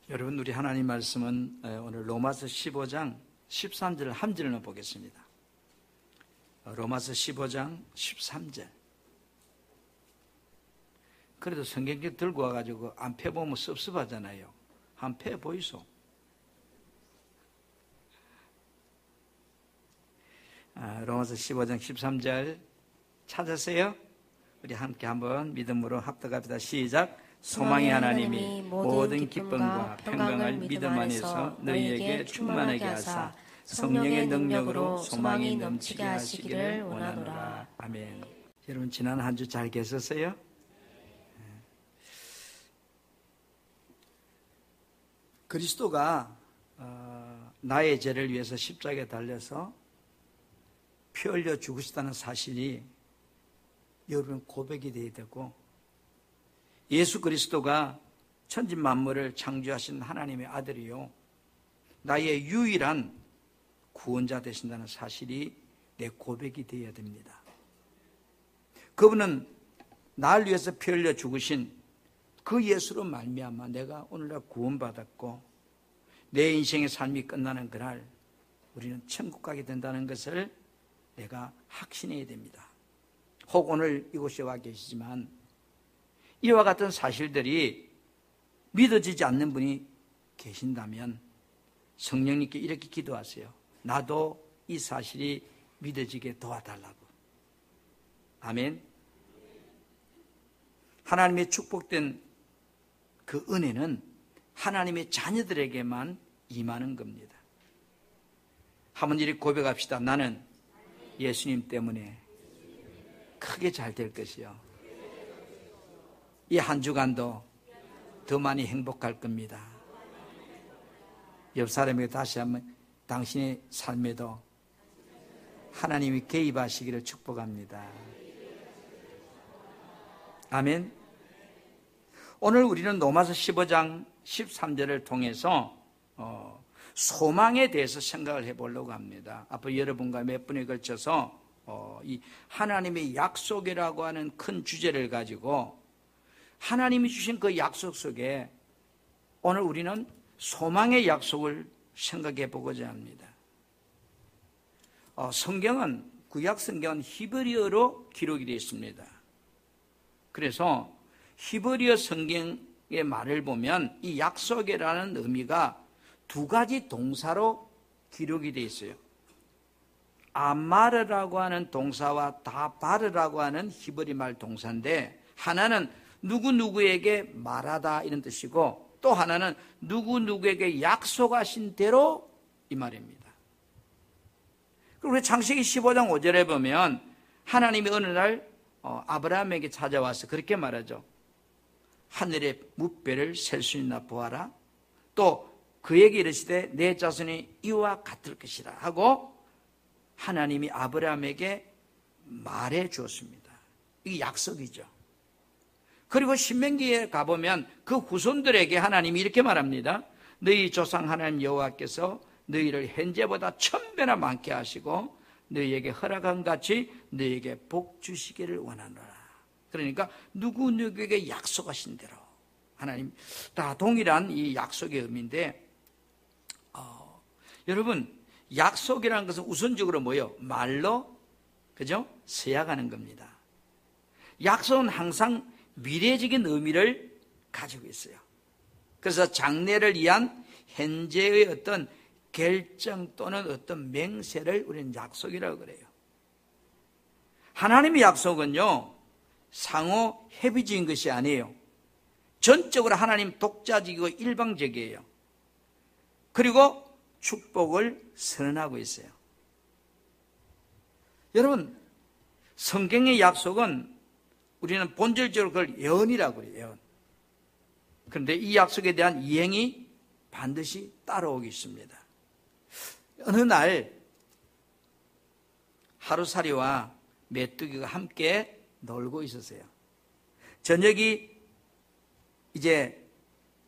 여러분, 우리 하나님 말씀은 오늘 로마서 15장 13절 한 절을 보겠습니다. 로마서 15장 13절. 그래도 성경책 들고 와가지고 안 펴보면 섭섭하잖아요. 한 펴 보이소. 로마서 15장 13절 찾았어요? 우리 함께 한번 믿음으로 합독합시다. 시작. 소망의 하나님이 모든 기쁨과 평강을 믿음 안에서 너희에게 충만하게 하사 성령의 능력으로 소망이 넘치게 하시기를 원하노라. 아멘. 여러분, 지난 한 주 잘 계셨어요? 그리스도가 나의 죄를 위해서 십자가에 달려서 피 흘려 죽으시다는 사실이 여러분 고백이 되어야 되고, 예수 그리스도가 천지 만물을 창조하신 하나님의 아들이요 나의 유일한 구원자 되신다는 사실이 내 고백이 되어야 됩니다. 그분은 나를 위해서 피 흘려 죽으신 그 예수로 말미암아 내가 오늘날 구원받았고, 내 인생의 삶이 끝나는 그날 우리는 천국 가게 된다는 것을 내가 확신해야 됩니다. 혹 오늘 이곳에 와 계시지만 이와 같은 사실들이 믿어지지 않는 분이 계신다면 성령님께 이렇게 기도하세요. 나도 이 사실이 믿어지게 도와달라고. 아멘. 하나님의 축복된 그 은혜는 하나님의 자녀들에게만 임하는 겁니다. 한번 이렇게 고백합시다. 나는 예수님 때문에 크게 잘 될 것이요, 이 한 주간도 더 많이 행복할 겁니다. 옆 사람에게 다시 한번 당신의 삶에도 하나님이 개입하시기를 축복합니다. 아멘. 오늘 우리는 로마서 15장 13절을 통해서 소망에 대해서 생각을 해보려고 합니다. 앞으로 여러분과 몇 분에 걸쳐서 이 하나님의 약속이라고 하는 큰 주제를 가지고 하나님이 주신 그 약속 속에 오늘 우리는 소망의 약속을 생각해 보고자 합니다. 성경은, 구약 성경은 히브리어로 기록이 되어 있습니다. 그래서 히브리어 성경의 말을 보면 이 약속이라는 의미가 두 가지 동사로 기록이 되어 있어요. 아마르라고 하는 동사와 다바르라고 하는 히브리 말 동사인데, 하나는 누구누구에게 말하다 이런 뜻이고, 또 하나는 누구누구에게 약속하신 대로 이 말입니다. 그리고 창세기 15장 5절에 보면 하나님이 어느 날 아브라함에게 찾아와서 그렇게 말하죠. 하늘의 무별 셀 수 있나 보아라. 또 그에게 이르시되 내 자손이 이와 같을 것이라 하고 하나님이 아브라함에게 말해 주었습니다. 이게 약속이죠. 그리고 신명기에 가보면 그 후손들에게 하나님이 이렇게 말합니다. 너희 조상 하나님 여호와께서 너희를 현재보다 1000배나 많게 하시고 너희에게 허락한 같이 너희에게 복 주시기를 원하노라. 그러니까 누구누구에게 약속하신 대로 하나님, 다 동일한 이 약속의 의미인데, 여러분, 약속이라는 것은 우선적으로 뭐예요? 말로, 그죠? 서약하는 겁니다. 약속은 항상 미래적인 의미를 가지고 있어요. 그래서 장래를 위한 현재의 어떤 결정 또는 어떤 맹세를 우리는 약속이라고 그래요. 하나님의 약속은요, 상호 협의적인 것이 아니에요. 전적으로 하나님 독자적이고 일방적이에요. 그리고 축복을 선언하고 있어요. 여러분, 성경의 약속은 우리는 본질적으로 그걸 예언이라고 그래요. 예언. 그런데 이 약속에 대한 이행이 반드시 따라오기 있습니다. 어느 날 하루살이와 메뚜기가 함께 놀고 있었어요. 저녁이 이제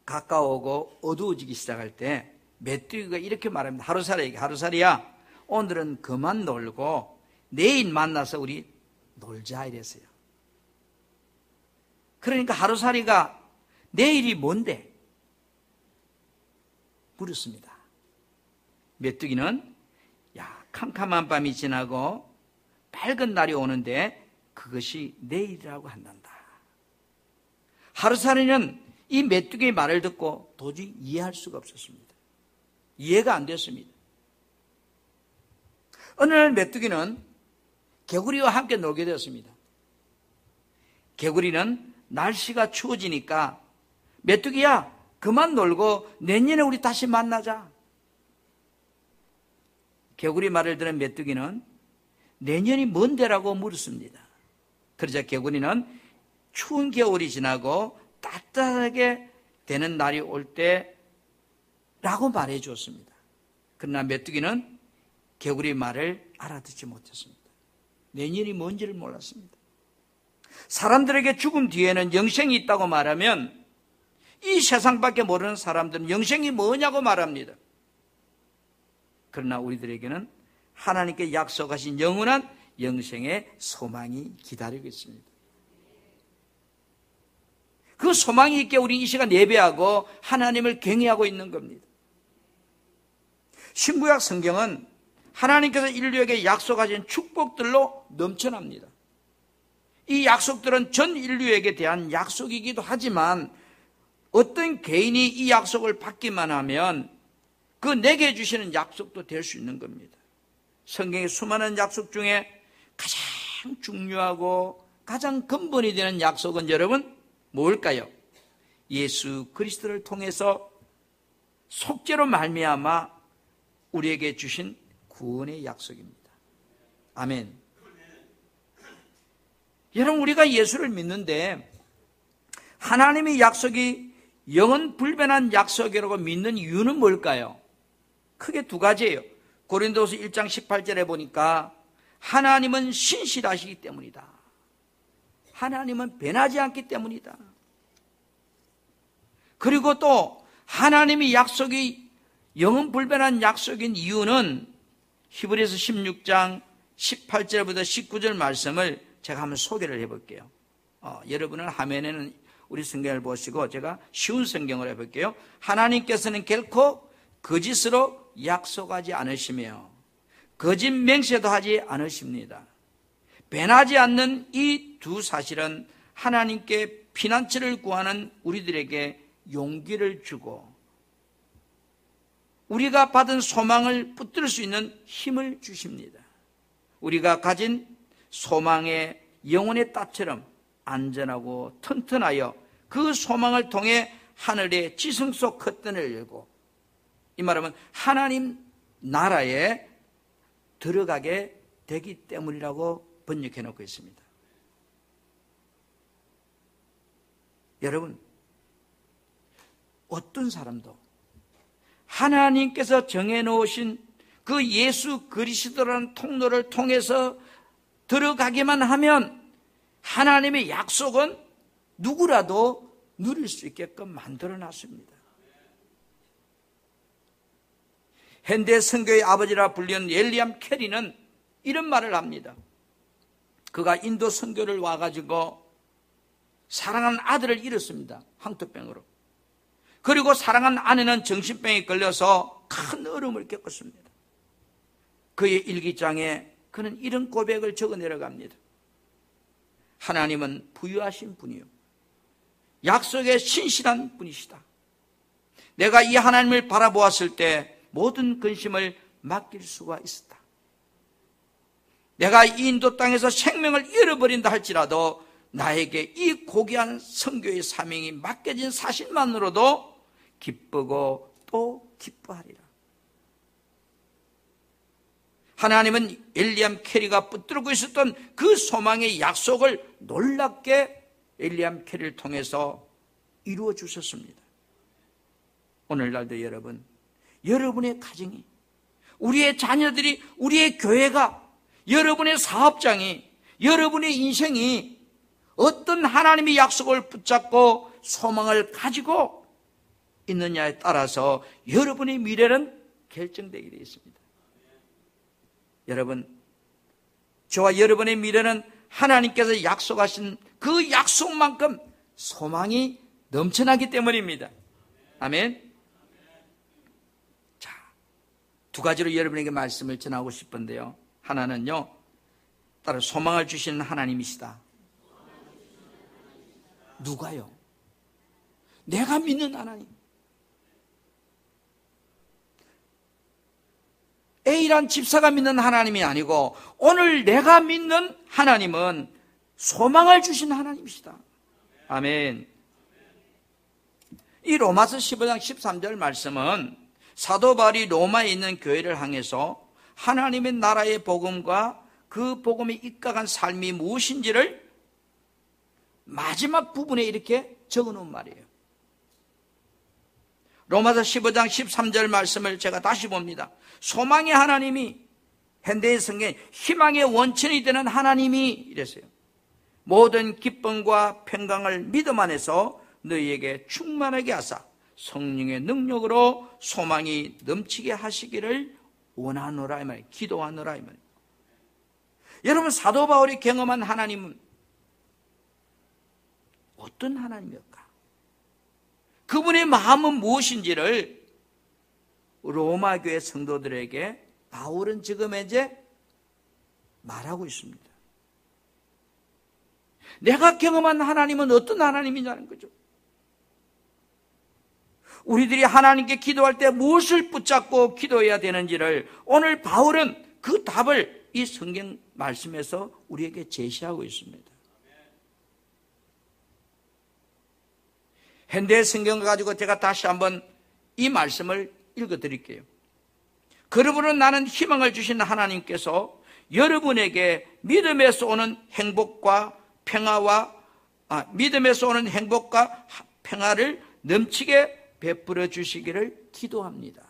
가까워오고 어두워지기 시작할 때 메뚜기가 이렇게 말합니다. 하루살이에게, 하루살이야, 오늘은 그만 놀고 내일 만나서 우리 놀자 이랬어요. 그러니까 하루살이가 내일이 뭔데? 물었습니다. 메뚜기는 캄캄한 밤이 지나고 밝은 날이 오는데 그것이 내일이라고 한단다. 하루살이는 이 메뚜기의 말을 듣고 도저히 이해할 수가 없었습니다. 이해가 안 됐습니다. 어느 날 메뚜기는 개구리와 함께 놀게 되었습니다. 개구리는 날씨가 추워지니까 메뚜기야, 그만 놀고 내년에 우리 다시 만나자. 개구리 말을 들은 메뚜기는 내년이 뭔데라고 물었습니다. 그러자 개구리는 추운 겨울이 지나고 따뜻하게 되는 날이 올 때라고 말해 주었습니다. 그러나 메뚜기는 개구리 말을 알아듣지 못했습니다. 내년이 뭔지를 몰랐습니다. 사람들에게 죽음 뒤에는 영생이 있다고 말하면 이 세상밖에 모르는 사람들은 영생이 뭐냐고 말합니다. 그러나 우리들에게는 하나님께 약속하신 영원한 영생의 소망이 기다리고 있습니다. 그 소망이 있게 우리 이 시간 예배하고 하나님을 경외하고 있는 겁니다. 신구약 성경은 하나님께서 인류에게 약속하신 축복들로 넘쳐납니다. 이 약속들은 전 인류에게 대한 약속이기도 하지만 어떤 개인이 이 약속을 받기만 하면 그 내게 주시는 약속도 될 수 있는 겁니다. 성경의 수많은 약속 중에 가장 중요하고 가장 근본이 되는 약속은 여러분 뭘까요? 예수 그리스도를 통해서 속죄로 말미암아 우리에게 주신 구원의 약속입니다. 아멘. 여러분, 우리가 예수를 믿는데 하나님의 약속이 영원 불변한 약속이라고 믿는 이유는 뭘까요? 크게 두 가지예요. 고린도서 1장 18절에 보니까 하나님은 신실하시기 때문이다. 하나님은 변하지 않기 때문이다. 그리고 또 하나님의 약속이 영원 불변한 약속인 이유는 히브리서 16장 18절부터 19절 말씀을 제가 한번 소개를 해볼게요. 여러분은 화면에는 우리 성경을 보시고 제가 쉬운 성경을 해볼게요. 하나님께서는 결코 거짓으로 약속하지 않으시며 거짓 맹세도 하지 않으십니다. 변하지 않는 이 두 사실은 하나님께 피난처를 구하는 우리들에게 용기를 주고 우리가 받은 소망을 붙들 수 있는 힘을 주십니다. 우리가 가진 소망의 영혼의 땅처럼 안전하고 튼튼하여 그 소망을 통해 하늘의 지성 속 커튼을 열고 이 말하면 하나님 나라에 들어가게 되기 때문이라고 번역해 놓고 있습니다. 여러분, 어떤 사람도 하나님께서 정해놓으신 그 예수 그리스도라는 통로를 통해서 들어가기만 하면 하나님의 약속은 누구라도 누릴 수 있게끔 만들어놨습니다. 현대 선교의 아버지라 불리는 윌리엄 캐리는 이런 말을 합니다. 그가 인도 선교를 와가지고 사랑하는 아들을 잃었습니다. 황토병으로. 그리고 사랑하는 아내는 정신병에 걸려서 큰 어려움을 겪었습니다. 그의 일기장에 그는 이런 고백을 적어 내려갑니다. 하나님은 부유하신 분이요 약속에 신실한 분이시다. 내가 이 하나님을 바라보았을 때 모든 근심을 맡길 수가 있었다. 내가 이 인도 땅에서 생명을 잃어버린다 할지라도 나에게 이 고귀한 선교의 사명이 맡겨진 사실만으로도 기쁘고 또 기뻐하리라. 하나님은 윌리엄 캐리가 붙들고 있었던 그 소망의 약속을 놀랍게 윌리엄 캐리를 통해서 이루어 주셨습니다. 오늘날도 여러분, 여러분의 가정이, 우리의 자녀들이, 우리의 교회가, 여러분의 사업장이, 여러분의 인생이 어떤 하나님의 약속을 붙잡고 소망을 가지고 있느냐에 따라서 여러분의 미래는 결정되게 되어 있습니다. 여러분, 저와 여러분의 미래는 하나님께서 약속하신 그 약속만큼 소망이 넘쳐나기 때문입니다. 아멘. 두 가지로 여러분에게 말씀을 전하고 싶은데요. 하나는요, 따로 소망을 주시는 하나님이시다. 누가요? 내가 믿는 하나님. A란 집사가 믿는 하나님이 아니고 오늘 내가 믿는 하나님은 소망을 주신 하나님이시다. 아멘. 이 로마서 15장 13절 말씀은 사도 바울이 로마에 있는 교회를 향해서 하나님의 나라의 복음과 그 복음에 입각한 삶이 무엇인지를 마지막 부분에 이렇게 적어놓은 말이에요. 로마서 15장 13절 말씀을 제가 다시 봅니다. 소망의 하나님이, 현대의 성경 희망의 원천이 되는 하나님이 이랬어요. 모든 기쁨과 평강을 믿음 안에서 너희에게 충만하게 하사 성령의 능력으로 소망이 넘치게 하시기를 원하노라 이 말이에요. 기도하노라 이 말이에요. 여러분, 사도 바울이 경험한 하나님은 어떤 하나님일까? 그분의 마음은 무엇인지를 로마 교회 성도들에게 바울은 지금 이제 말하고 있습니다. 내가 경험한 하나님은 어떤 하나님이냐는 거죠. 우리들이 하나님께 기도할 때 무엇을 붙잡고 기도해야 되는지를 오늘 바울은 그 답을 이 성경 말씀에서 우리에게 제시하고 있습니다. 현대 성경을 가지고 제가 다시 한번 이 말씀을 읽어드릴게요. 그러므로 나는 희망을 주신 하나님께서 여러분에게 믿음에서 오는 행복과 평화를 넘치게 베풀어 주시기를 기도합니다.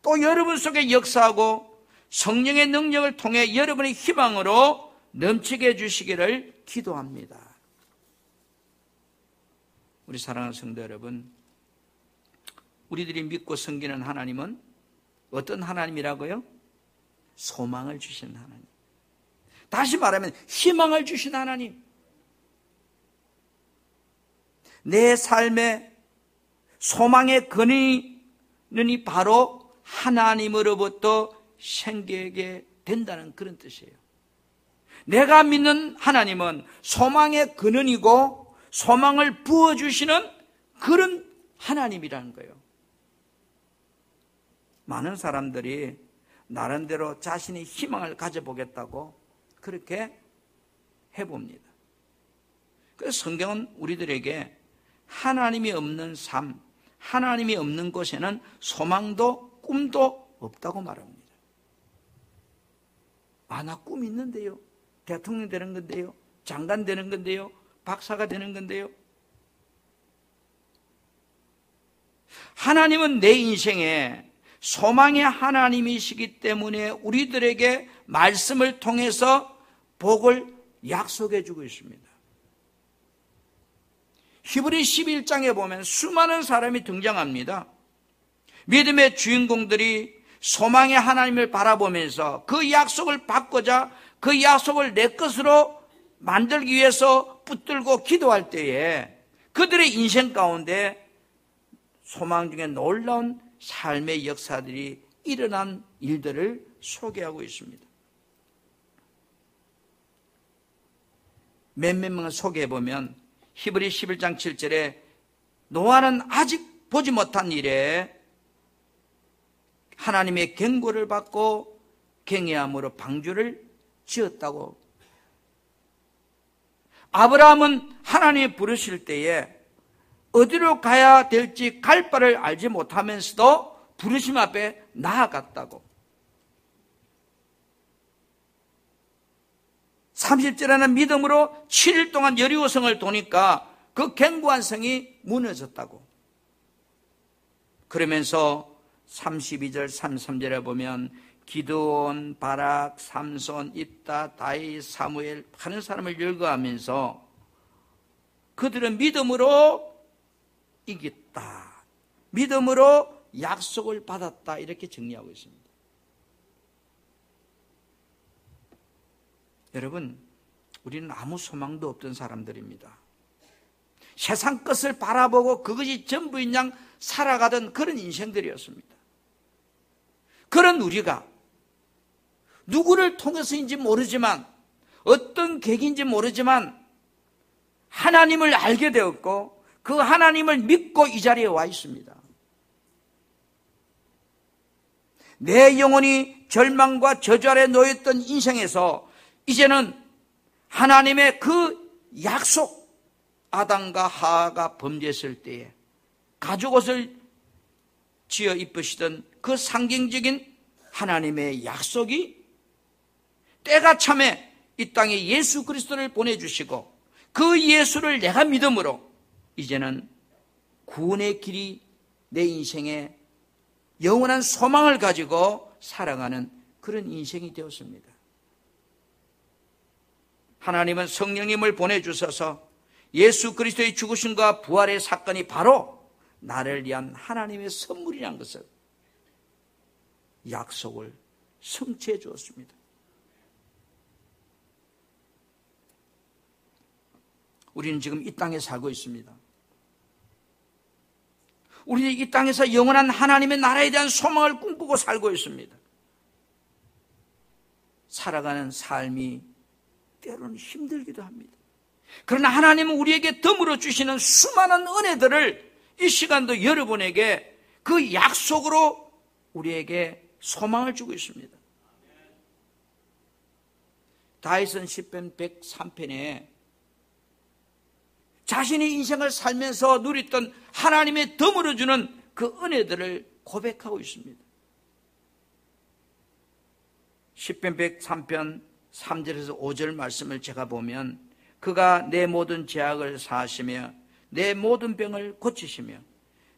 또 여러분 속에 역사하고 성령의 능력을 통해 여러분의 희망으로 넘치게 해주시기를 기도합니다. 우리 사랑하는 성도 여러분, 우리들이 믿고 섬기는 하나님은 어떤 하나님이라고요? 소망을 주시는 하나님. 다시 말하면 희망을 주신 하나님. 내 삶의 소망의 근원이 바로 하나님으로부터 생기게 된다는 그런 뜻이에요. 내가 믿는 하나님은 소망의 근원이고 소망을 부어주시는 그런 하나님이라는 거예요. 많은 사람들이 나름대로 자신의 희망을 가져보겠다고 그렇게 해봅니다. 그래서 성경은 우리들에게 하나님이 없는 삶, 하나님이 없는 곳에는 소망도 꿈도 없다고 말합니다. 나 꿈 있는데요. 대통령 되는 건데요. 장관 되는 건데요. 박사가 되는 건데요. 하나님은 내 인생에 소망의 하나님이시기 때문에 우리들에게 말씀을 통해서 복을 약속해 주고 있습니다. 히브리 11장에 보면 수많은 사람이 등장합니다. 믿음의 주인공들이 소망의 하나님을 바라보면서 그 약속을 받고자 그 약속을 내 것으로 만들기 위해서 붙들고 기도할 때에 그들의 인생 가운데 소망 중에 놀라운 삶의 역사들이 일어난 일들을 소개하고 있습니다. 몇몇 명을 소개해보면 히브리 11장 7절에 노아는 아직 보지 못한 일에 하나님의 경고를 받고 경외함으로 방주를 지었다고. 아브라함은 하나님이 부르실 때에 어디로 가야 될지 갈 바를 알지 못하면서도 부르심 앞에 나아갔다고. 30절에는 믿음으로 7일 동안 여리고성을 도니까 그 견고한 성이 무너졌다고. 그러면서 32절 33절에 보면 기드온, 바락, 삼손, 입다, 다윗, 사무엘 하는 사람을 열거하면서 그들은 믿음으로 이겼다, 믿음으로 약속을 받았다, 이렇게 정리하고 있습니다. 여러분, 우리는 아무 소망도 없던 사람들입니다. 세상 것을 바라보고 그것이 전부인 양 살아가던 그런 인생들이었습니다. 그런 우리가 누구를 통해서인지 모르지만, 어떤 계기인지 모르지만 하나님을 알게 되었고 그 하나님을 믿고 이 자리에 와 있습니다. 내 영혼이 절망과 저주 아래 놓였던 인생에서 이제는 하나님의 그 약속, 아담과 하와가 범죄했을 때에 가죽옷을 지어 입으시던 그 상징적인 하나님의 약속이 때가 참에 이 땅에 예수 그리스도를 보내주시고 그 예수를 내가 믿음으로 이제는 구원의 길이 내 인생에 영원한 소망을 가지고 살아가는 그런 인생이 되었습니다. 하나님은 성령님을 보내주셔서 예수 그리스도의 죽으심과 부활의 사건이 바로 나를 위한 하나님의 선물이라는 것을 약속을 성취해 주었습니다. 우리는 지금 이 땅에 살고 있습니다. 우리는 이 땅에서 영원한 하나님의 나라에 대한 소망을 꿈꾸고 살고 있습니다. 살아가는 삶이 때로는 힘들기도 합니다. 그러나 하나님은 우리에게 덤으로 주시는 수많은 은혜들을 이 시간도 여러분에게 그 약속으로 우리에게 소망을 주고 있습니다. 다윗은 시편 103편에 자신의 인생을 살면서 누렸던 하나님의 덤으로 주는 그 은혜들을 고백하고 있습니다. 시편 103편 3절에서 5절 말씀을 제가 보면 그가 내 모든 죄악을 사하시며 내 모든 병을 고치시며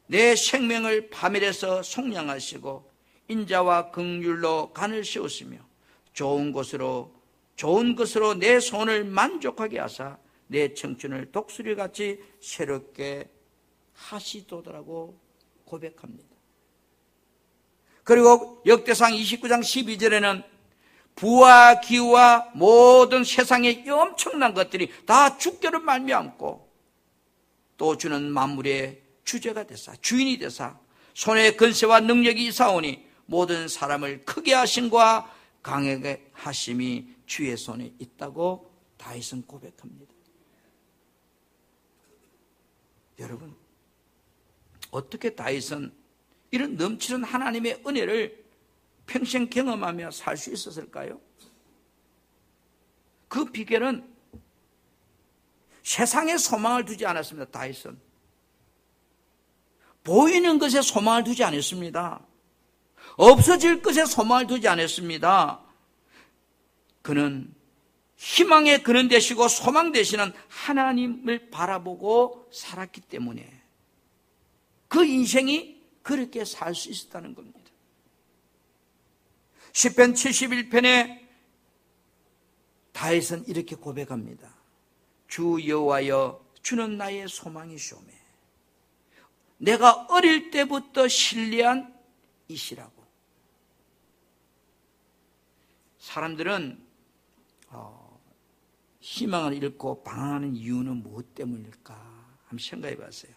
내 생명을 파멸해서 속량하시고 인자와 긍휼로 간을 씌우시며 좋은 것으로 내 손을 만족하게 하사 내 청춘을 독수리같이 새롭게 하시도다라고 고백합니다. 그리고 역대상 29장 12절에는 부와 기후와 모든 세상의 엄청난 것들이 다 주께로 말미암고 또 주는 만물의 주제가 되사 주인이 되사 손에 권세와 능력이 있사오니 모든 사람을 크게 하심과 강하게 하심이 주의 손에 있다고 다윗은 고백합니다. 여러분, 어떻게 다윗은 이런 넘치는 하나님의 은혜를 평생 경험하며 살 수 있었을까요? 그 비결은 세상에 소망을 두지 않았습니다. 다윗은 보이는 것에 소망을 두지 않았습니다. 없어질 것에 소망을 두지 않았습니다. 그는 희망의 근원 되시고 소망 되시는 하나님을 바라보고 살았기 때문에 그 인생이 그렇게 살 수 있었다는 겁니다. 시편 71편에 다윗은 이렇게 고백합니다. 주 여호와여, 주는 나의 소망이시오매 내가 어릴 때부터 신뢰한 이시라고. 사람들은 희망을 잃고 방황하는 이유는 무엇 때문일까? 한번 생각해 봤어요.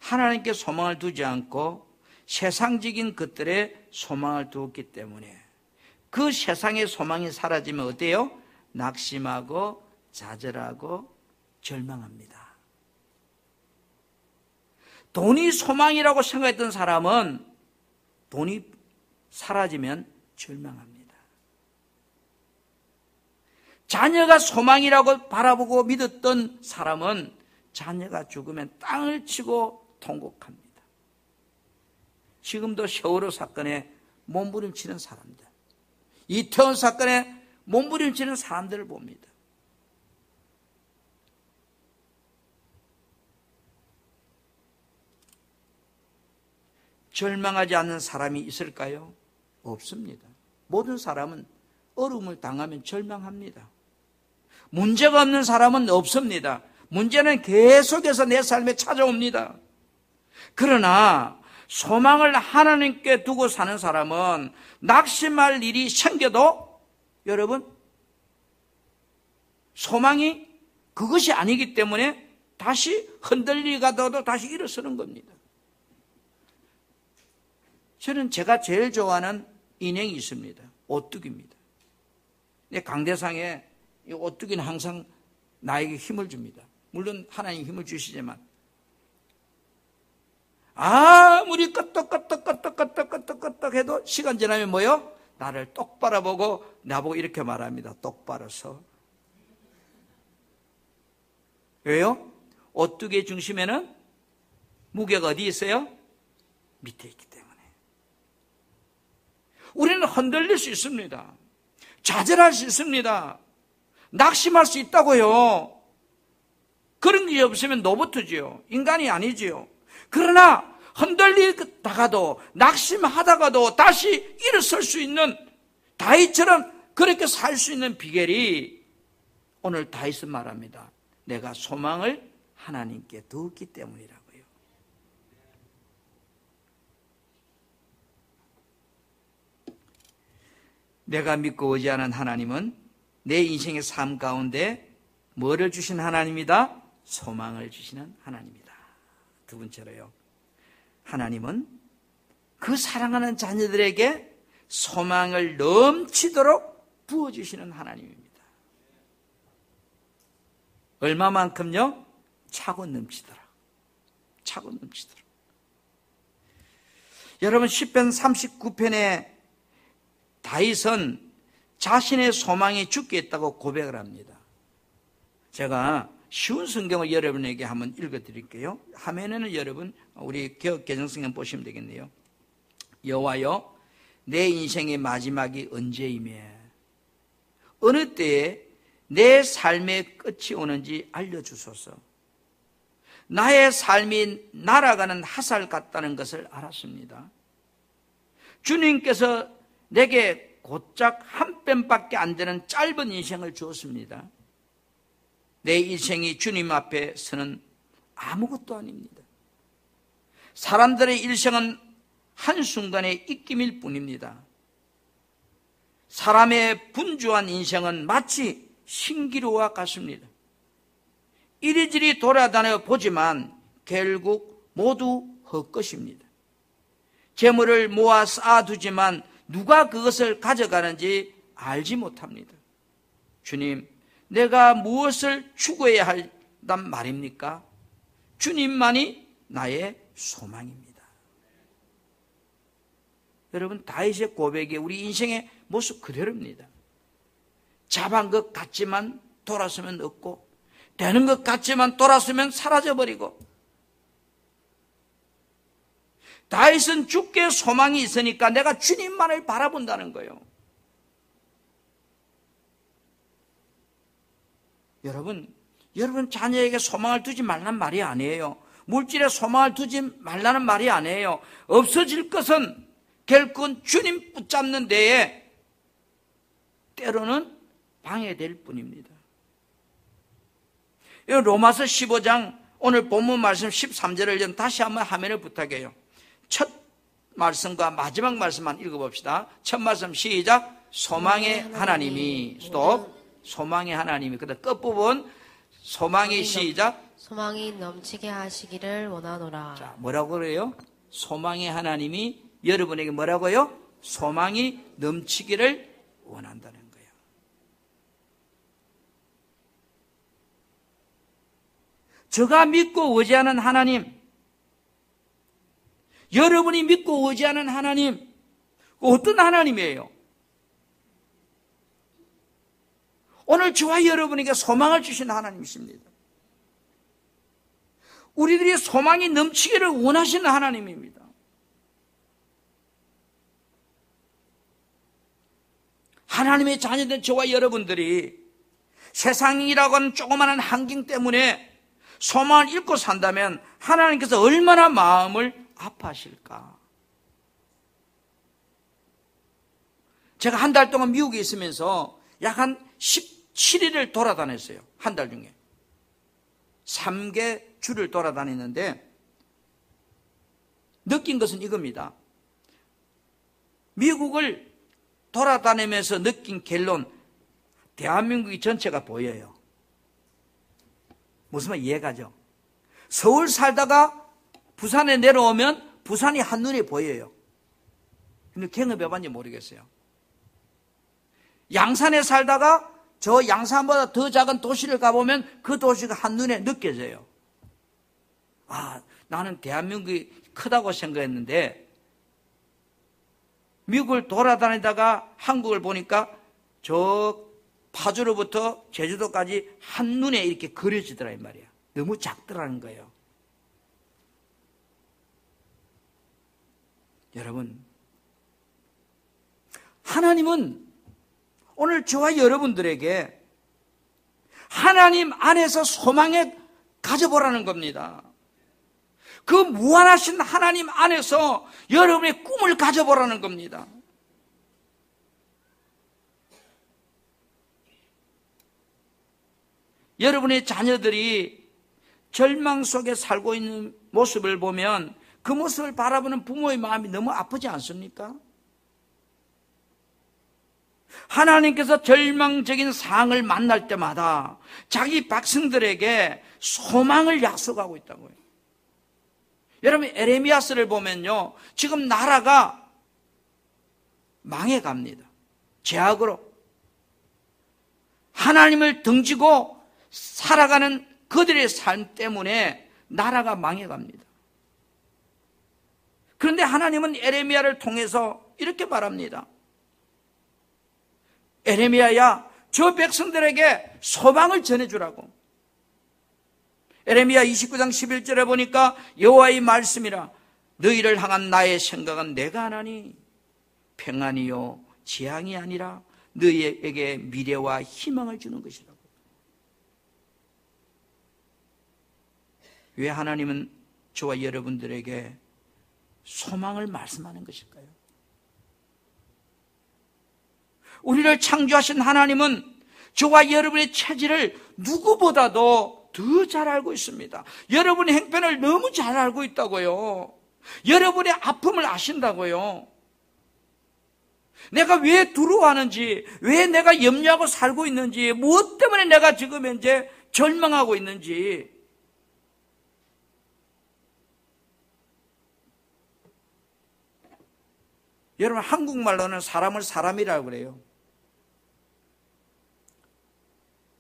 하나님께 소망을 두지 않고 세상적인 것들에 소망을 두었기 때문에 그 세상의 소망이 사라지면 어때요? 낙심하고 좌절하고 절망합니다. 돈이 소망이라고 생각했던 사람은 돈이 사라지면 절망합니다. 자녀가 소망이라고 바라보고 믿었던 사람은 자녀가 죽으면 땅을 치고 통곡합니다. 지금도 세월호 사건에 몸부림치는 사람들, 이태원 사건에 몸부림치는 사람들을 봅니다. 절망하지 않는 사람이 있을까요? 없습니다. 모든 사람은 어려움을 당하면 절망합니다. 문제가 없는 사람은 없습니다. 문제는 계속해서 내 삶에 찾아옵니다. 그러나 소망을 하나님께 두고 사는 사람은 낙심할 일이 생겨도 여러분 소망이 그것이 아니기 때문에 다시 흔들리가도 다시 일어서는 겁니다. 저는 제가 제일 좋아하는 인형이 있습니다. 오뚜기입니다. 강대상에 이 오뚜기는 항상 나에게 힘을 줍니다. 물론 하나님 힘을 주시지만 아무리 끄떡끄떡 해도 시간 지나면 뭐요? 나를 똑바로 보고 나보고 이렇게 말합니다. 똑바로 서. 왜요? 오뚜기의 중심에는 무게가 어디 있어요? 밑에 있기 때문에. 우리는 흔들릴 수 있습니다. 좌절할 수 있습니다. 낙심할 수 있다고요. 그런 게 없으면 로봇이지요. 인간이 아니지요. 그러나 흔들리다가도 낙심하다가도 다시 일어설 수 있는 다윗처럼 그렇게 살 수 있는 비결이 오늘 다윗은 말합니다. 내가 소망을 하나님께 두었기 때문이라고요. 내가 믿고 의지하는 하나님은 내 인생의 삶 가운데 뭐를 주신 하나님이다? 소망을 주시는 하나님이다. 두 번째로요. 하나님은 그 사랑하는 자녀들에게 소망을 넘치도록 부어주시는 하나님입니다. 얼마만큼요? 차고 넘치더라. 차고 넘치더라. 여러분 시편 39편에 다윗은 자신의 소망이 죽게 있다고 고백을 합니다. 제가 쉬운 성경을 여러분에게 한번 읽어드릴게요. 화면에는 여러분 우리 개정성경 보시면 되겠네요. 여호와여 내 인생의 마지막이 언제이며 어느 때에 내 삶의 끝이 오는지 알려주소서. 나의 삶이 날아가는 화살 같다는 것을 알았습니다. 주님께서 내게 곧작 한 뼘밖에 안 되는 짧은 인생을 주었습니다. 내 인생이 주님 앞에 서는 아무것도 아닙니다. 사람들의 일생은 한순간의 입김일 뿐입니다. 사람의 분주한 인생은 마치 신기루와 같습니다. 이리저리 돌아다녀 보지만 결국 모두 헛것입니다. 재물을 모아 쌓아두지만 누가 그것을 가져가는지 알지 못합니다. 주님, 내가 무엇을 추구해야 한단 말입니까? 주님만이 나의 소망입니다. 여러분, 다윗의 고백이 우리 인생의 모습 그대로입니다. 잡은 것 같지만 돌아서면 없고, 되는 것 같지만 돌아서면 사라져버리고, 다윗은 주께 소망이 있으니까 내가 주님만을 바라본다는 거예요. 여러분 자녀에게 소망을 두지 말라는 말이 아니에요. 물질에 소망을 두지 말라는 말이 아니에요. 없어질 것은 결국은 주님 붙잡는 데에 때로는 방해될 뿐입니다. 로마서 15장 오늘 본문 말씀 13절을 다시 한번 화면에 부탁해요. 첫 말씀과 마지막 말씀만 읽어봅시다. 첫 말씀 시작. 소망의 하나님이 스톱. 소망의 하나님이 그다음 끝부분 소망이 시작. 소망이 넘치게 하시기를 원하노라. 자, 뭐라고 그래요? 소망의 하나님이 여러분에게 뭐라고요? 소망이 넘치기를 원한다는 거예요. 제가 믿고 의지하는 하나님, 여러분이 믿고 의지하는 하나님, 어떤 하나님이에요? 오늘 저와 여러분에게 소망을 주신 하나님이십니다. 우리들이 소망이 넘치기를 원하시는 하나님입니다. 하나님의 자녀된 저와 여러분들이 세상이라고 하는 조그마한 환경 때문에 소망을 잃고 산다면 하나님께서 얼마나 마음을 아파하실까? 제가 한 달 동안 미국에 있으면서 약 한 17일을 돌아다녔어요. 한 달 중에 3개 주를 돌아다녔는데 느낀 것은 이겁니다. 미국을 돌아다니면서 느낀 결론, 대한민국이 전체가 보여요. 무슨 말 이해가죠? 서울 살다가 부산에 내려오면 부산이 한눈에 보여요. 근데 경험해봤는지 모르겠어요. 양산에 살다가 저 양산보다 더 작은 도시를 가보면 그 도시가 한눈에 느껴져요. 아, 나는 대한민국이 크다고 생각했는데 미국을 돌아다니다가 한국을 보니까 저 파주로부터 제주도까지 한눈에 이렇게 그려지더라 이 말이야. 너무 작더라는 거예요. 여러분, 하나님은 오늘 저와 여러분들에게 하나님 안에서 소망에 가져보라는 겁니다. 그 무한하신 하나님 안에서 여러분의 꿈을 가져보라는 겁니다. 여러분의 자녀들이 절망 속에 살고 있는 모습을 보면 그 모습을 바라보는 부모의 마음이 너무 아프지 않습니까? 하나님께서 절망적인 상황을 만날 때마다 자기 백성들에게 소망을 약속하고 있다고요. 여러분, 에레미야서를 보면요, 지금 나라가 망해갑니다. 죄악으로. 하나님을 등지고 살아가는 그들의 삶 때문에 나라가 망해갑니다. 그런데 하나님은 에레미야를 통해서 이렇게 말합니다. 에레미야야, 저 백성들에게 소망을 전해주라고. 에레미야 29장 11절에 보니까 여호와의 말씀이라 너희를 향한 나의 생각은 내가 하나니 평안이요 재앙이 아니라 너희에게 미래와 희망을 주는 것이라고. 왜 하나님은 저와 여러분들에게 소망을 말씀하는 것일까요? 우리를 창조하신 하나님은 저와 여러분의 체질을 누구보다도 더 잘 알고 있습니다. 여러분의 행편을 너무 잘 알고 있다고요. 여러분의 아픔을 아신다고요. 내가 왜 두려워하는지, 왜 내가 염려하고 살고 있는지, 무엇 때문에 내가 지금 현재 절망하고 있는지. 여러분, 한국말로는 사람을 사람이라고 그래요.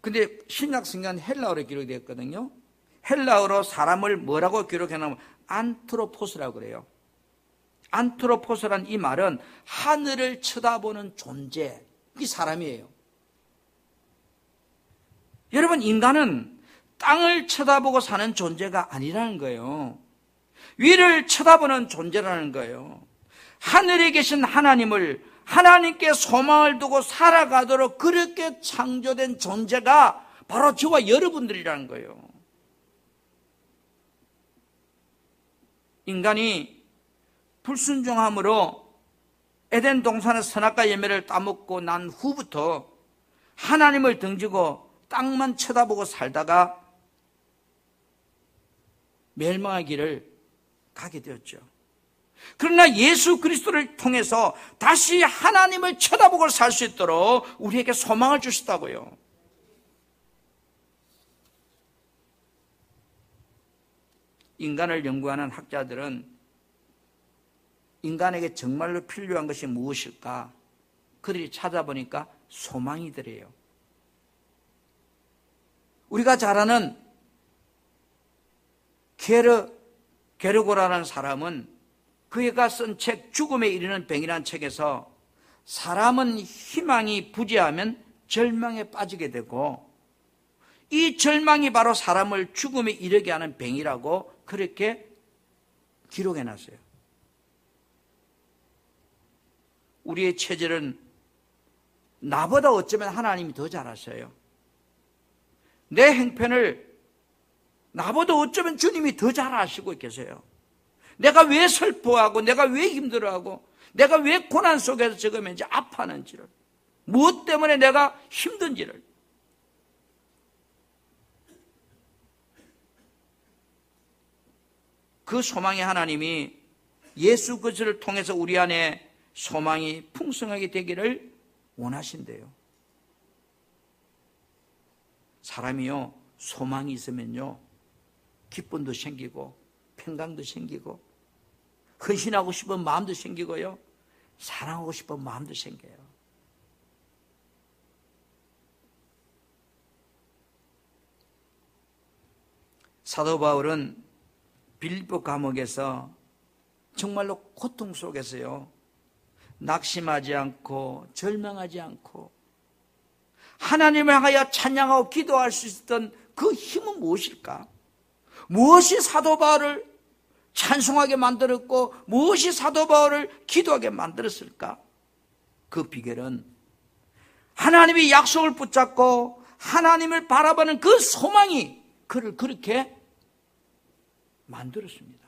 근데 신약 성경은 헬라어로 기록이 되었거든요. 헬라어로 사람을 뭐라고 기록해놓으면 안트로포스라고 그래요. 안트로포스란 이 말은 하늘을 쳐다보는 존재, 이 사람이에요. 여러분, 인간은 땅을 쳐다보고 사는 존재가 아니라는 거예요. 위를 쳐다보는 존재라는 거예요. 하늘에 계신 하나님을, 하나님께 소망을 두고 살아가도록 그렇게 창조된 존재가 바로 저와 여러분들이라는 거예요. 인간이 불순종함으로 에덴 동산의 선악과 열매를 따먹고 난 후부터 하나님을 등지고 땅만 쳐다보고 살다가 멸망의 길을 가게 되었죠. 그러나 예수 그리스도를 통해서 다시 하나님을 쳐다보고 살 수 있도록 우리에게 소망을 주셨다고요. 인간을 연구하는 학자들은 인간에게 정말로 필요한 것이 무엇일까? 그들이 찾아보니까 소망이더래요. 우리가 잘 아는 게르고라는 사람은 그가 쓴 책 죽음에 이르는 병이라는 책에서 사람은 희망이 부재하면 절망에 빠지게 되고 이 절망이 바로 사람을 죽음에 이르게 하는 병이라고 그렇게 기록해놨어요. 우리의 체질은 나보다 어쩌면 하나님이 더 잘 아셔요. 내 행편을 나보다 어쩌면 주님이 더 잘 아시고 계세요. 내가 왜 슬퍼하고 내가 왜 힘들어하고 내가 왜 고난 속에서 지금 이제 아파하는지를, 무엇 때문에 내가 힘든지를. 그 소망의 하나님이 예수 그리스도를 통해서 우리 안에 소망이 풍성하게 되기를 원하신대요. 사람이요, 소망이 있으면요 기쁨도 생기고 평강도 생기고 헌신하고 싶은 마음도 생기고요 사랑하고 싶은 마음도 생겨요. 사도 바울은 빌립보 감옥에서 정말로 고통 속에서요, 낙심하지 않고 절망하지 않고 하나님을 향하여 찬양하고 기도할 수 있었던 그 힘은 무엇일까? 무엇이 사도 바울을 찬송하게 만들었고 무엇이 사도 바울을 기도하게 만들었을까? 그 비결은 하나님이 약속을 붙잡고 하나님을 바라보는 그 소망이 그를 그렇게 만들었습니다.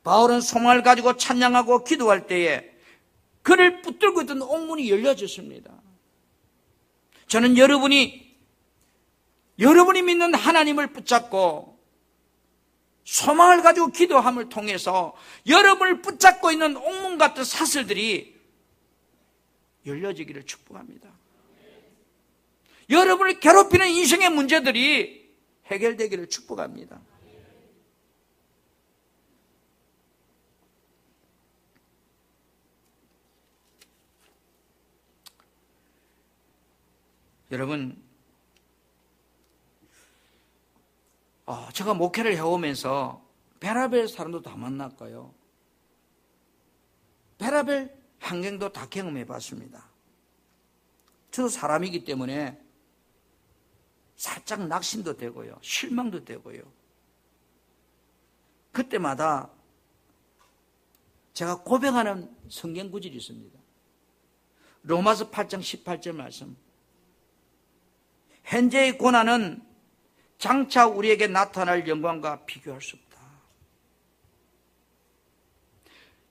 바울은 소망을 가지고 찬양하고 기도할 때에 그를 붙들고 있던 옥문이 열려졌습니다. 저는 여러분이 믿는 하나님을 붙잡고 소망을 가지고 기도함을 통해서 여러분을 붙잡고 있는 옥문 같은 사슬들이 열려지기를 축복합니다. 여러분을 괴롭히는 인생의 문제들이 해결되기를 축복합니다. 여러분, 제가 목회를 해오면서 별의별 사람도 다 만났고요, 별의별 환경도 다 경험해 봤습니다. 저도 사람이기 때문에 살짝 낙심도 되고요, 실망도 되고요. 그때마다 제가 고백하는 성경 구절이 있습니다. 로마서 8장 18절 말씀. 현재의 고난은 장차 우리에게 나타날 영광과 비교할 수 없다.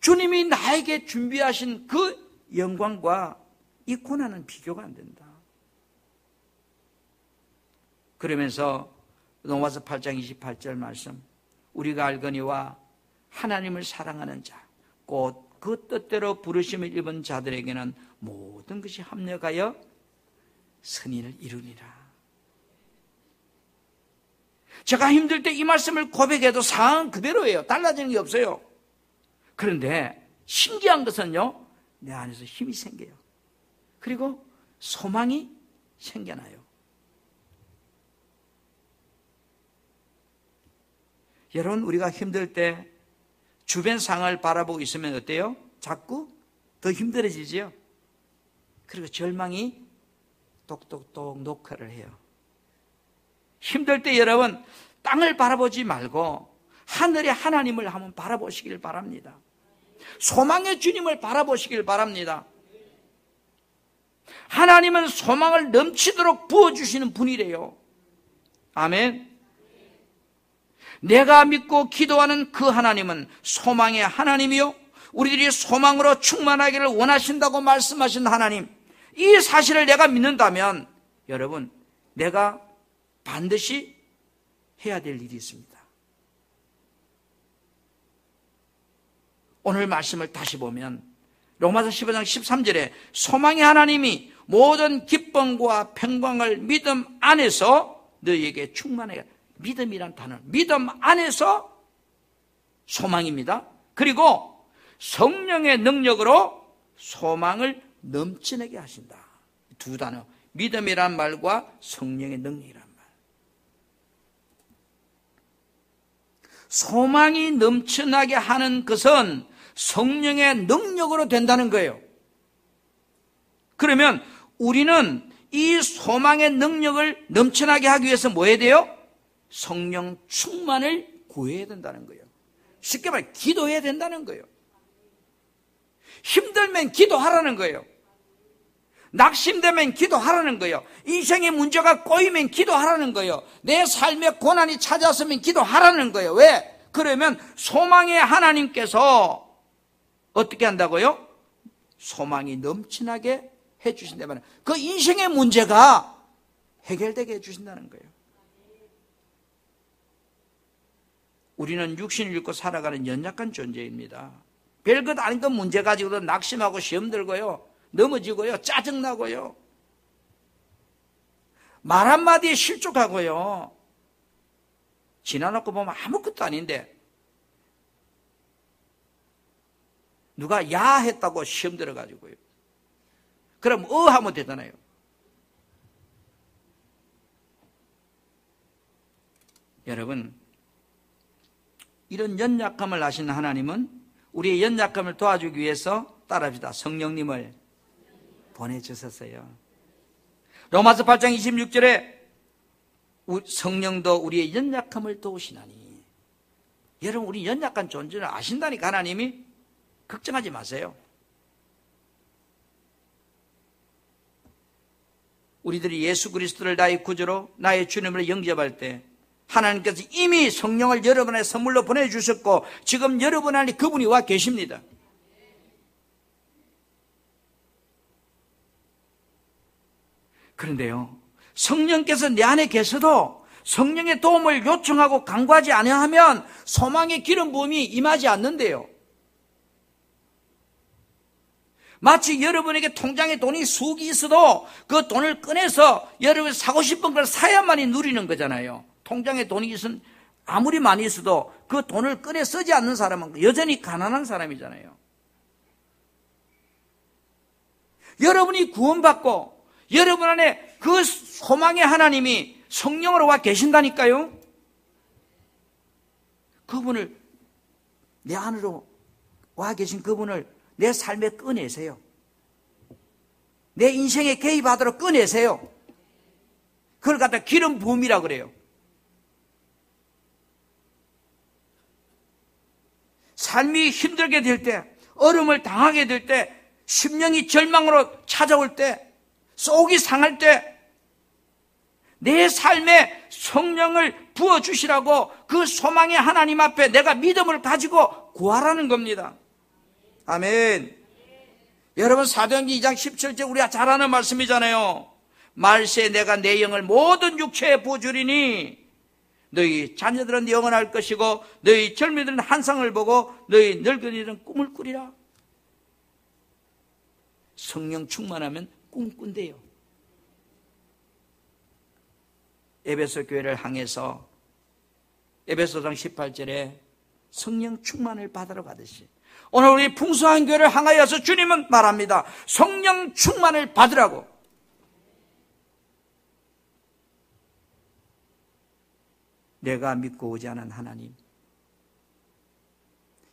주님이 나에게 준비하신 그 영광과 이 고난은 비교가 안 된다. 그러면서 로마서 8장 28절 말씀, 우리가 알거니와 하나님을 사랑하는 자 곧 그 뜻대로 부르심을 입은 자들에게는 모든 것이 합력하여 선의를 이루니라. 제가 힘들 때 이 말씀을 고백해도 상황은 그대로예요. 달라지는 게 없어요. 그런데 신기한 것은요, 내 안에서 힘이 생겨요. 그리고 소망이 생겨나요. 여러분, 우리가 힘들 때 주변 상황을 바라보고 있으면 어때요? 자꾸 더 힘들어지죠? 그리고 절망이 똑똑똑 녹화를 해요. 힘들 때 여러분, 땅을 바라보지 말고 하늘의 하나님을 한번 바라보시길 바랍니다. 소망의 주님을 바라보시길 바랍니다. 하나님은 소망을 넘치도록 부어주시는 분이래요. 아멘. 내가 믿고 기도하는 그 하나님은 소망의 하나님이요, 우리들이 소망으로 충만하기를 원하신다고 말씀하신 하나님, 이 사실을 내가 믿는다면 여러분, 내가 반드시 해야 될 일이 있습니다. 오늘 말씀을 다시 보면 로마서 15장 13절에 소망의 하나님이 모든 기쁨과 평강을 믿음 안에서 너희에게 충만하게, 믿음이란 단어, 믿음 안에서 소망입니다. 그리고 성령의 능력으로 소망을 넘치게 하신다. 두 단어, 믿음이란 말과 성령의 능력이란 말. 소망이 넘쳐나게 하는 것은 성령의 능력으로 된다는 거예요. 그러면 우리는 이 소망의 능력을 넘쳐나게 하기 위해서 뭐 해야 돼요? 성령 충만을 구해야 된다는 거예요. 쉽게 말해 기도해야 된다는 거예요. 힘들면 기도하라는 거예요. 낙심되면 기도하라는 거예요. 인생의 문제가 꼬이면 기도하라는 거예요. 내 삶에 고난이 찾아왔으면 기도하라는 거예요. 왜? 그러면 소망의 하나님께서 어떻게 한다고요? 소망이 넘치나게 해주신다면 그 인생의 문제가 해결되게 해주신다는 거예요. 우리는 육신을 입고 살아가는 연약한 존재입니다. 별것 아닌 것 문제 가지고도 낙심하고 시험 들고요, 넘어지고요, 짜증나고요, 말 한마디에 실족하고요, 지나놓고 보면 아무것도 아닌데 누가 야 했다고 시험 들어가지고요. 그럼 하면 되잖아요. 여러분, 이런 연약함을 아시는 하나님은 우리의 연약함을 도와주기 위해서 따라합시다. 성령님을 보내주셨어요. 로마서 8장 26절에 성령도 우리의 연약함을 도우시나니. 여러분, 우리 연약한 존재를 아신다니까 하나님이. 걱정하지 마세요. 우리들이 예수 그리스도를 나의 구주로 나의 주님으로 영접할 때 하나님께서 이미 성령을 여러분의 선물로 보내주셨고 지금 여러분 안에 그분이 와 계십니다. 그런데요, 성령께서 내 안에 계셔도 성령의 도움을 요청하고 간구하지 아니하면 소망의 기름 부음이 임하지 않는데요. 마치 여러분에게 통장에 돈이 수억이 있어도 그 돈을 꺼내서 여러분이 사고 싶은 걸 사야만이 누리는 거잖아요. 통장에 돈이 있으면 아무리 많이 있어도 그 돈을 꺼내 쓰지 않는 사람은 여전히 가난한 사람이잖아요. 여러분이 구원받고 여러분 안에 그 소망의 하나님이 성령으로 와 계신다니까요. 그분을, 내 안으로 와 계신 그분을 내 삶에 꺼내세요. 내 인생에 개입하도록 꺼내세요. 그걸 갖다 기름 부음이라고 그래요. 삶이 힘들게 될 때, 어려움을 당하게 될 때, 심령이 절망으로 찾아올 때, 속이 상할 때, 내 삶에 성령을 부어주시라고 그 소망의 하나님 앞에 내가 믿음을 가지고 구하라는 겁니다. 아멘. 여러분, 사도행전 2장 17절 우리가 잘 아는 말씀이잖아요. 말세에 내가 내 영을 모든 육체에 부어주리니 너희 자녀들은 영원할 것이고 너희 젊은이들은 환상을 보고 너희 늙은이들은 꿈을 꾸리라. 성령 충만하면 꿈 꾼대요. 에베소 교회를 향해서 에베소장 18절에 성령 충만을 받으러 가듯이 오늘 우리 풍성한 교회를 향하여서 주님은 말합니다. 성령 충만을 받으라고. 내가 믿고 오지 않은 하나님,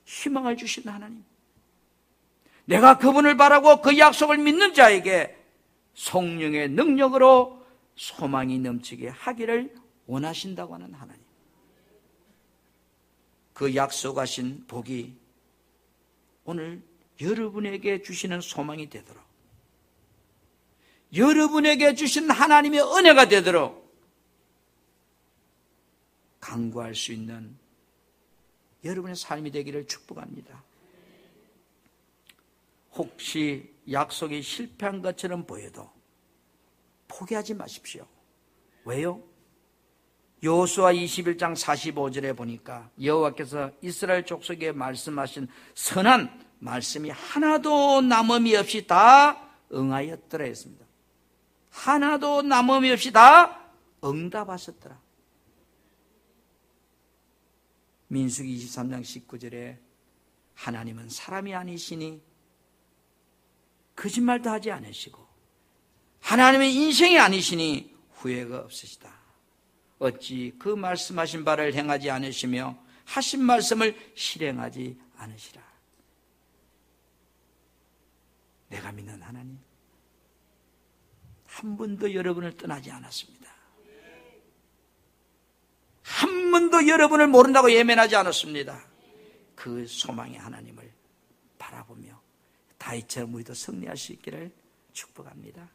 희망을 주신 하나님, 내가 그분을 바라고 그 약속을 믿는 자에게 성령의 능력으로 소망이 넘치게 하기를 원하신다고 하는 하나님, 그 약속하신 복이 오늘 여러분에게 주시는 소망이 되도록, 여러분에게 주신 하나님의 은혜가 되도록 간구할 수 있는 여러분의 삶이 되기를 축복합니다. 혹시 약속이 실패한 것처럼 보여도 포기하지 마십시오. 왜요? 여호수아 21장 45절에 보니까 여호와께서 이스라엘 족속에 말씀하신 선한 말씀이 하나도 남음이 없이 다 응하였더라 했습니다. 하나도 남음이 없이 다 응답하셨더라. 민수기 23장 19절에 하나님은 사람이 아니시니 거짓말도 하지 않으시고 하나님은 인생이 아니시니 후회가 없으시다. 어찌 그 말씀하신 바를 행하지 않으시며 하신 말씀을 실행하지 않으시라. 내가 믿는 하나님, 한 번도 여러분을 떠나지 않았습니다. 한 번도 여러분을 모른다고 예면하지 않았습니다. 그 소망의 하나님을 바라보며 다윗처럼 우리도 승리할 수 있기를 축복합니다.